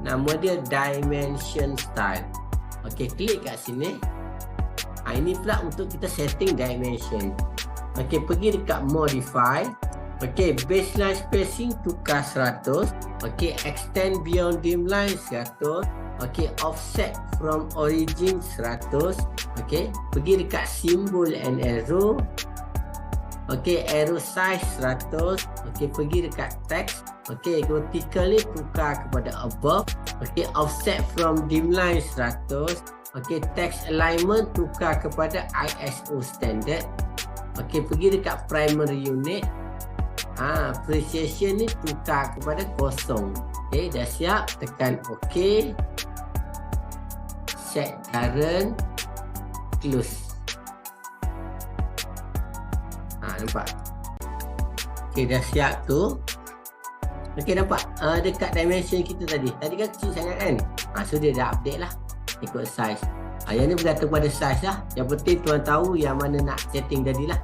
Nama dia Dimension Style. Okey, klik kat sini. Ini pula untuk kita setting dimension. Okey, pergi dekat Modify. Okey, baseline spacing tukar 100. Okey, extend beyond dim line 100. Okey, offset from origin 100. Okey, pergi dekat symbol and arrow. Okey, arrow size 100. Okey, pergi dekat text. Okey, vertical ni tukar kepada above. Okey, offset from dim line 100. Okey, text alignment tukar kepada ISO standard. Okey, pergi dekat primary unit. Precision ni tukar kepada 0. Okey, dah siap. Tekan OK. Set current. Close. Nampak? Okey, dah siap tu. Okey, nampak? Dekat dimension kita tadi. Tadi kan kecil sangat kan? So dia dah update lah. Ikut size. Yang ni bergantung pada size lah. Yang penting tuan tahu yang mana nak setting tadi lah.